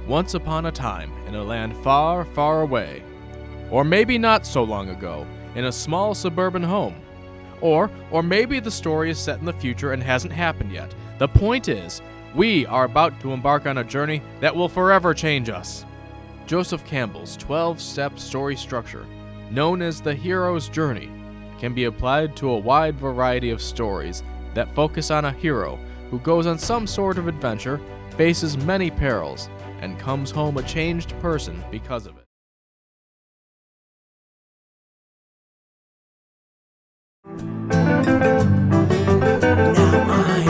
Once upon a time, in a land far, far away, or maybe not so long ago, in a small suburban home. Or maybe the story is set in the future and hasn't happened yet. The point is, we are about to embark on a journey that will forever change us. Joseph Campbell's 12-step story structure, known as the hero's journey, can be applied to a wide variety of stories that focus on a hero who goes on some sort of adventure, faces many perils, and comes home a changed person because of it. Now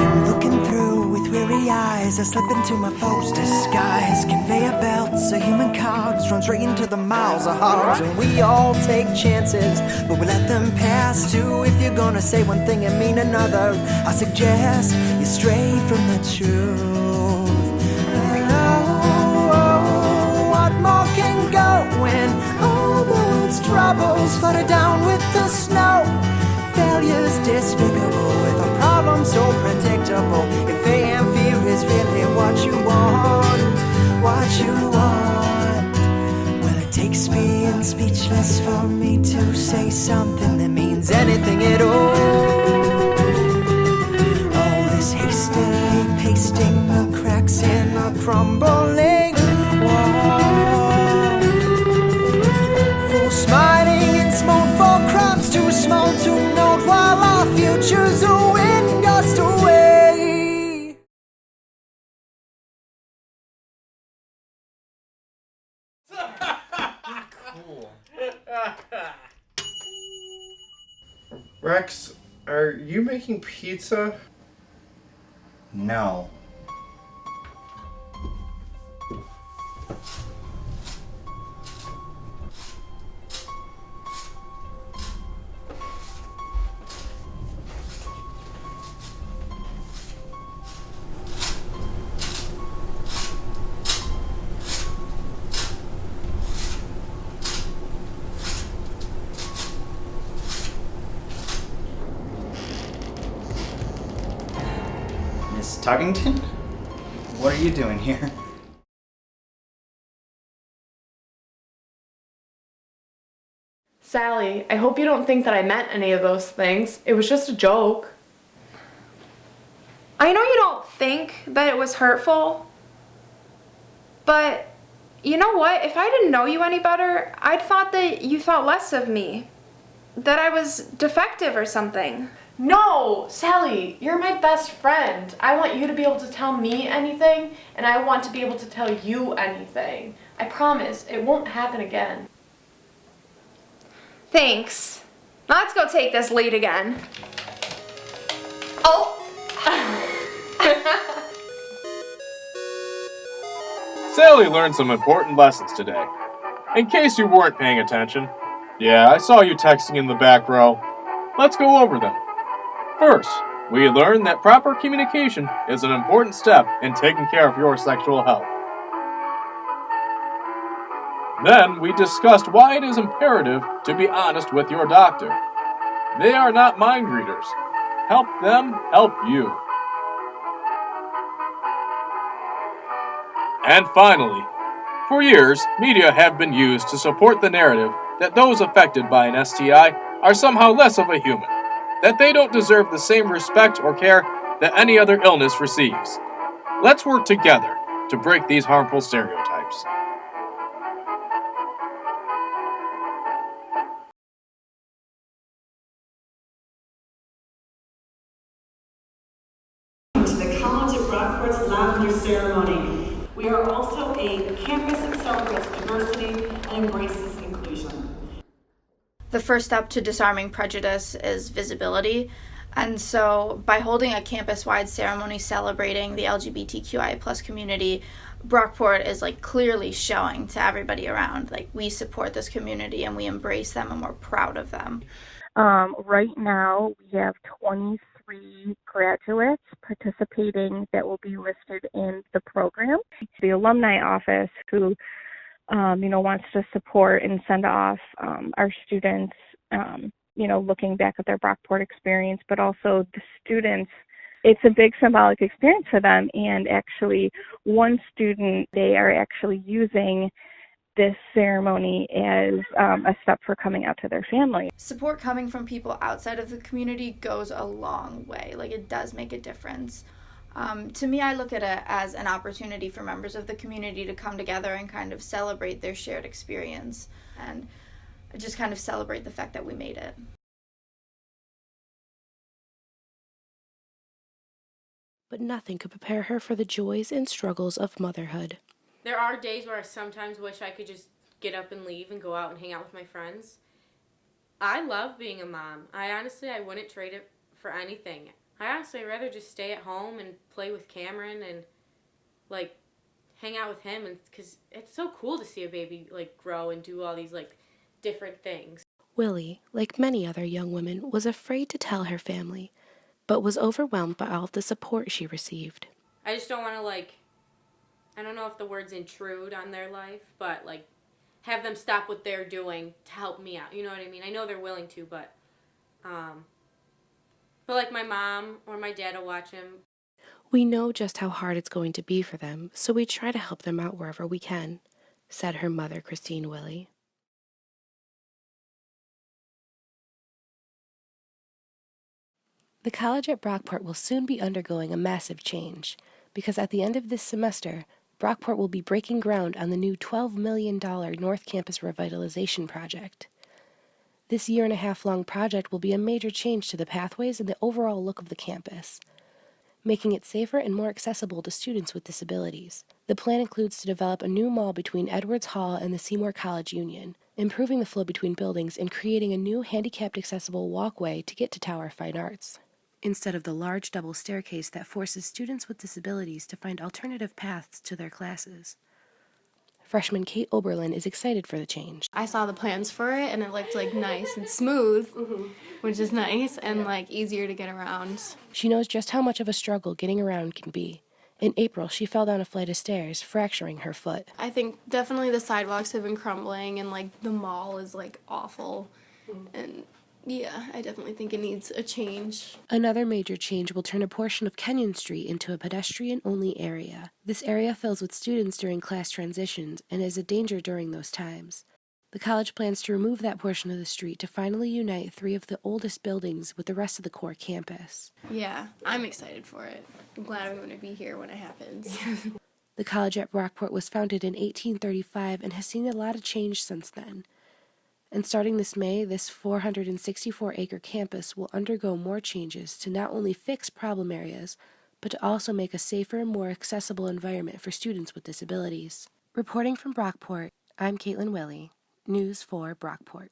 I'm looking through with weary eyes. I slip into my foe's disguise. Conveyor belts of human cogs run straight into the mouths of hogs. And we all take chances, but we let them pass too. If you're gonna say one thing and mean another, I suggest you stray from the truth. What more can go when all the world's troubles flutter down with the snow? Failure's despicable with a problem so predictable. If fame and fear is really what you want, well, it takes me in speechless for me to say something that means anything at all. All this hastily pasting the cracks in a crumbling wall. Full smiling and smoke for crumbs too small to note, while our future's a wind gust away. Cool. Rex, are you making pizza? No. Miss Tuggington? What are you doing here? Sally, I hope you don't think that I meant any of those things. It was just a joke. I know you don't think that it was hurtful, but you know what? If I didn't know you any better, I'd thought that you thought less of me. That I was defective or something. No, Sally, you're my best friend. I want you to be able to tell me anything, and I want to be able to tell you anything. I promise, it won't happen again. Thanks. Now let's go take this lead again. Oh! Sally learned some important lessons today. In case you weren't paying attention. Yeah, I saw you texting in the back row. Let's go over them. First, we learned that proper communication is an important step in taking care of your sexual health. Then, we discussed why it is imperative to be honest with your doctor. They are not mind readers. Help them help you. And finally, for years, media have been used to support the narrative that those affected by an STI are somehow less of a human, that they don't deserve the same respect or care that any other illness receives. Let's work together to break these harmful stereotypes. To the College of Rockport's Lavender Ceremony. We are also a campus that celebrates diversity and embraces inclusion. The first step to disarming prejudice is visibility. And so by holding a campus-wide ceremony celebrating the LGBTQI plus community, Brockport is clearly showing to everybody around, we support this community and we embrace them and we're proud of them. Right now we have 23 graduates participating that will be listed in the program. The alumni office who wants to support and send off our students, looking back at their Brockport experience, but also the students it's a big symbolic experience for them. And actually, one student, they are actually using this ceremony as a step for coming out to their family. Support coming from people outside of the community goes a long way. Like, it does make a difference. To me, I look at it as an opportunity for members of the community to come together and kind of celebrate their shared experience and just kind of celebrate the fact that we made it. But nothing could prepare her for the joys and struggles of motherhood. There are days where I sometimes wish I could just get up and leave and go out and hang out with my friends. I love being a mom. I wouldn't trade it for anything. I'd rather just stay at home and play with Cameron and, like, hang out with him, and because it's so cool to see a baby, like, grow and do all these, like, different things. Wille, like many other young women, was afraid to tell her family, but was overwhelmed by all of the support she received. I just don't want to, like, I don't know if the word's intrude on their life, but, like, have them stop what they're doing to help me out. You know what I mean? I know they're willing to, but like, my mom or my dad will watch him. We know just how hard it's going to be for them, so we try to help them out wherever we can, said her mother, Christine Wille. The college at Brockport will soon be undergoing a massive change, because at the end of this semester, Brockport will be breaking ground on the new $12 million North Campus Revitalization Project. This year-and-a-half-long project will be a major change to the pathways and the overall look of the campus, making it safer and more accessible to students with disabilities. The plan includes to develop a new mall between Edwards Hall and the Seymour College Union, improving the flow between buildings and creating a new handicapped-accessible walkway to get to Tower Fine Arts, instead of the large double staircase that forces students with disabilities to find alternative paths to their classes. Freshman Kate Oberlin is excited for the change. I saw the plans for it, and it looked, like, nice and smooth, which is nice, and, like, easier to get around. She knows just how much of a struggle getting around can be. In April, she fell down a flight of stairs, fracturing her foot. I think definitely the sidewalks have been crumbling, and, like, the mall is, like, awful, and yeah, I definitely think it needs a change. Another major change will turn a portion of Kenyon Street into a pedestrian-only area. This area fills with students during class transitions and is a danger during those times. The college plans to remove that portion of the street to finally unite 3 of the oldest buildings with the rest of the core campus. Yeah, I'm excited for it. I'm glad I'm going to be here when it happens. The college at Brockport was founded in 1835 and has seen a lot of change since then. And starting this May, this 464-acre campus will undergo more changes to not only fix problem areas, but to also make a safer and more accessible environment for students with disabilities. Reporting from Brockport, I'm Caitlin Wille, News 4 Brockport.